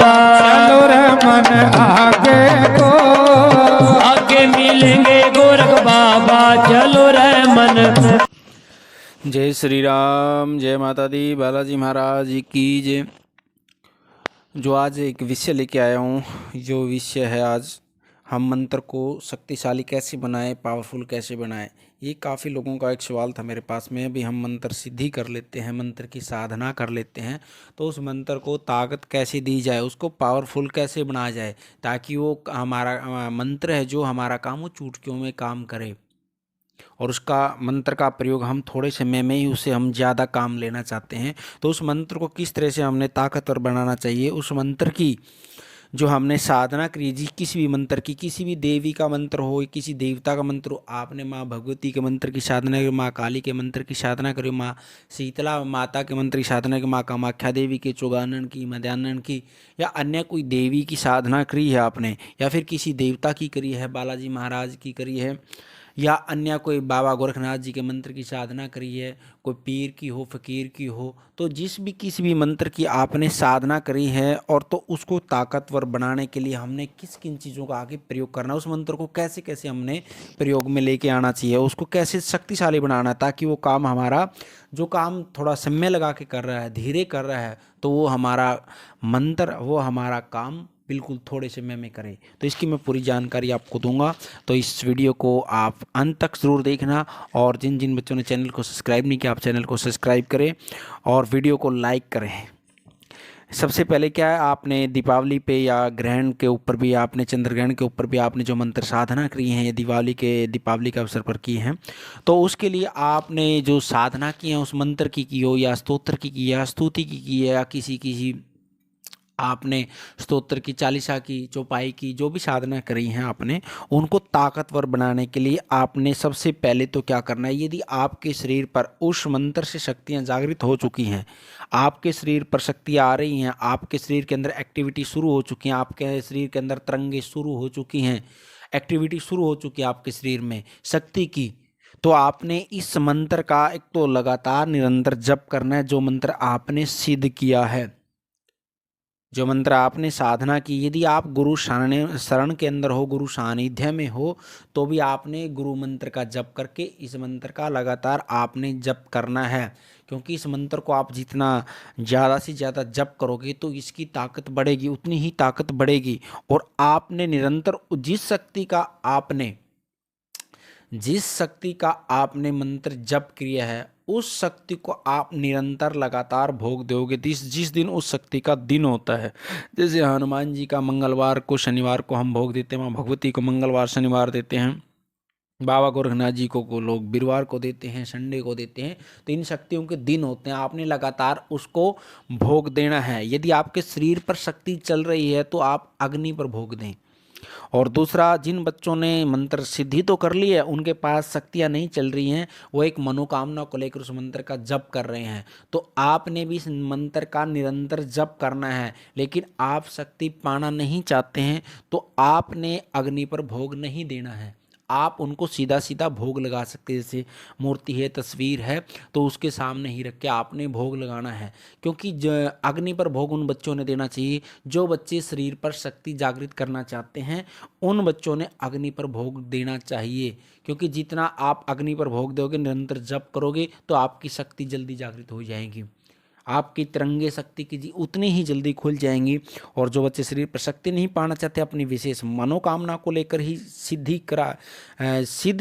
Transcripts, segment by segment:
बाबा। चलो रे मन आगे को, आगे मिलेंगे गोरख बाबा, चलो रे मन। जय श्री राम, जय माता दी, बालाजी महाराज की जय। जो आज एक विषय लेके आया हूँ, जो विषय है आज हम मंत्र को शक्तिशाली कैसे बनाएं, पावरफुल कैसे बनाएं। ये काफ़ी लोगों का एक सवाल था मेरे पास में। अभी हम मंत्र सिद्धि कर लेते हैं, मंत्र की साधना कर लेते हैं, तो उस मंत्र को ताकत कैसे दी जाए, उसको पावरफुल कैसे बनाया जाए, ताकि वो हमारा मंत्र है जो हमारा काम वो चुटकियों में काम करे और उसका मंत्र का प्रयोग हम थोड़े समय में ही उसे हम ज़्यादा काम लेना चाहते हैं। तो उस मंत्र को किस तरह से हमने ताकतवर बनाना चाहिए, उस मंत्र की जो हमने साधना करी, जी किसी भी मंत्र की, किसी भी देवी का मंत्र हो, किसी देवता का मंत्र हो, आपने माँ भगवती के मंत्र की साधना करी, माँ काली के मंत्र की साधना करी, माँ शीतला माता के मंत्र की साधना की, माँ कामाख्या देवी के, चौगानन की, मध्यान्हन की, या अन्य कोई देवी की साधना करी है आपने, या फिर किसी देवता की करी है, बालाजी महाराज की करी है, या अन्य कोई बाबा गोरखनाथ जी के मंत्र की साधना करी है, कोई पीर की हो, फ़कीर की हो, तो जिस भी किसी भी मंत्र की आपने साधना करी है, और तो उसको ताकतवर बनाने के लिए हमने किस किन चीज़ों का आगे प्रयोग करना है, उस मंत्र को कैसे कैसे हमने प्रयोग में लेके आना चाहिए, उसको कैसे शक्तिशाली बनाना है, ताकि वो काम हमारा जो काम थोड़ा समय लगा के कर रहा है, धीरे कर रहा है, तो वो हमारा मंत्र, वो हमारा काम बिल्कुल थोड़े समय में करें। तो इसकी मैं पूरी जानकारी आपको दूंगा, तो इस वीडियो को आप अंत तक ज़रूर देखना। और जिन जिन बच्चों ने चैनल को सब्सक्राइब नहीं किया, आप चैनल को सब्सक्राइब करें और वीडियो को लाइक करें। सबसे पहले क्या है, आपने दीपावली पे या ग्रहण के ऊपर भी, आपने चंद्र ग्रहण के ऊपर भी आपने जो मंत्र साधना करी है, या दीपावली के अवसर पर की हैं, तो उसके लिए आपने जो साधना की है उस मंत्र की हो, या स्तोत्र की या स्तुति की है, या किसी किसी आपने स्तोत्र की, चालीसा की, चौपाई की, जो भी साधना करी हैं आपने, उनको ताकतवर बनाने के लिए आपने सबसे पहले तो क्या करना है, यदि आपके शरीर पर उस मंत्र से शक्तियाँ जागृत हो चुकी हैं, आपके शरीर पर शक्तियाँ आ रही हैं, आपके शरीर के अंदर एक्टिविटी शुरू हो चुकी हैं, आपके शरीर के अंदर तरंगे शुरू हो चुकी हैं, एक्टिविटी शुरू हो चुकी है आपके शरीर में शक्ति की, तो आपने इस मंत्र का एक तो लगातार निरंतर जप करना है, जो मंत्र आपने सिद्ध किया है, जो मंत्र आपने साधना की। यदि आप गुरु शरण के अंदर हो, गुरु सानिध्य में हो, तो भी आपने गुरु मंत्र का जप करके इस मंत्र का लगातार आपने जप करना है, क्योंकि इस मंत्र को आप जितना ज़्यादा से ज़्यादा जप करोगे तो इसकी ताकत बढ़ेगी, उतनी ही ताकत बढ़ेगी। और आपने निरंतर जिस शक्ति का आपने मंत्र जप किया है, उस शक्ति को आप निरंतर लगातार भोग दोगे। जिस दिन उस शक्ति का दिन होता है, जैसे हनुमान जी का मंगलवार को, शनिवार को हम भोग देते हैं, माँ भगवती को मंगलवार शनिवार देते हैं, बाबा गोरखनाथ जी को लोग वीरवार को देते हैं, संडे को देते हैं, तो इन शक्तियों के दिन होते हैं, आपने लगातार उसको भोग देना है। यदि आपके शरीर पर शक्ति चल रही है तो आप अग्नि पर भोग दें। और दूसरा, जिन बच्चों ने मंत्र सिद्धि तो कर ली है, उनके पास शक्तियाँ नहीं चल रही हैं, वो एक मनोकामना को लेकर उस मंत्र का जप कर रहे हैं, तो आपने भी इस मंत्र का निरंतर जप करना है। लेकिन आप शक्ति पाना नहीं चाहते हैं, तो आपने अग्नि पर भोग नहीं देना है, आप उनको सीधा सीधा भोग लगा सकते हैं। जैसे मूर्ति है, तस्वीर है, तो उसके सामने ही रख के आपने भोग लगाना है, क्योंकि अग्नि पर भोग उन बच्चों ने देना चाहिए जो बच्चे शरीर पर शक्ति जागृत करना चाहते हैं, उन बच्चों ने अग्नि पर भोग देना चाहिए। क्योंकि जितना आप अग्नि पर भोग दोगे, निरंतर जप करोगे, तो आपकी शक्ति जल्दी जागृत हो जाएगी, आपकी तरंगे शक्ति की जी उतनी ही जल्दी खुल जाएंगी। और जो बच्चे शरीर पर शक्ति नहीं पाना चाहते, अपनी विशेष मनोकामना को लेकर ही सिद्ध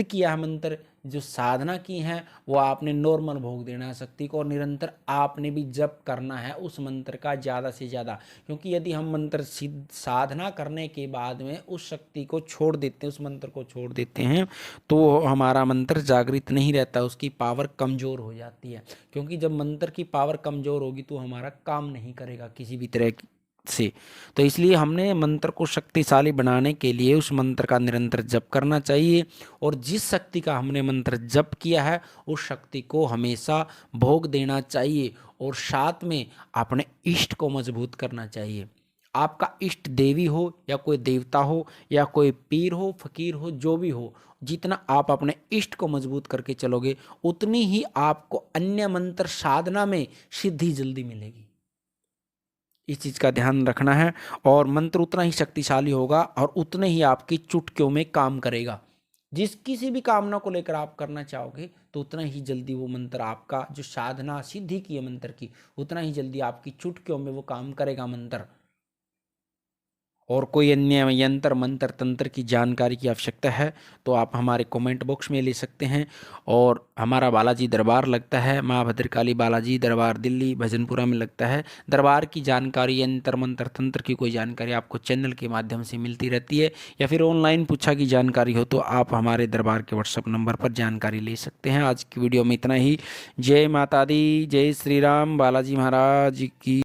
किया है मंत्र, जो साधना की है, वो आपने नॉर्मल भोग देना है शक्ति को, और निरंतर आपने भी जप करना है उस मंत्र का ज़्यादा से ज़्यादा। क्योंकि यदि हम मंत्र साधना करने के बाद में उस शक्ति को छोड़ देते हैं, उस मंत्र को छोड़ देते हैं, तो हमारा मंत्र जागृत नहीं रहता, उसकी पावर कमज़ोर हो जाती है। क्योंकि जब मंत्र की पावर कमज़ोर होगी तो हमारा काम नहीं करेगा किसी भी तरह से। तो इसलिए हमने मंत्र को शक्तिशाली बनाने के लिए उस मंत्र का निरंतर जप करना चाहिए, और जिस शक्ति का हमने मंत्र जप किया है उस शक्ति को हमेशा भोग देना चाहिए। और साथ में अपने इष्ट को मजबूत करना चाहिए। आपका इष्ट देवी हो, या कोई देवता हो, या कोई पीर हो, फकीर हो, जो भी हो, जितना आप अपने इष्ट को मजबूत करके चलोगे, उतनी ही आपको अन्य मंत्र साधना में सिद्धि जल्दी मिलेगी। इस चीज़ का ध्यान रखना है। और मंत्र उतना ही शक्तिशाली होगा और उतने ही आपकी चुटकियों में काम करेगा। जिस किसी भी कामना को लेकर आप करना चाहोगे तो उतना ही जल्दी वो मंत्र, आपका जो साधना सिद्धि की है मंत्र की, उतना ही जल्दी आपकी चुटकियों में वो काम करेगा मंत्र। और कोई अन्य यंत्र मंत्र तंत्र की जानकारी की आवश्यकता है तो आप हमारे कमेंट बॉक्स में ले सकते हैं। और हमारा बालाजी दरबार लगता है, माँ भद्रकाली बालाजी दरबार दिल्ली भजनपुरा में लगता है। दरबार की जानकारी, यंत्र मंत्र तंत्र की कोई जानकारी आपको चैनल के माध्यम से मिलती रहती है, या फिर ऑनलाइन पूछा की जानकारी हो तो आप हमारे दरबार के व्हाट्सएप नंबर पर जानकारी ले सकते हैं। आज की वीडियो में इतना ही। जय माता दी, जय श्री राम, बालाजी महाराज की।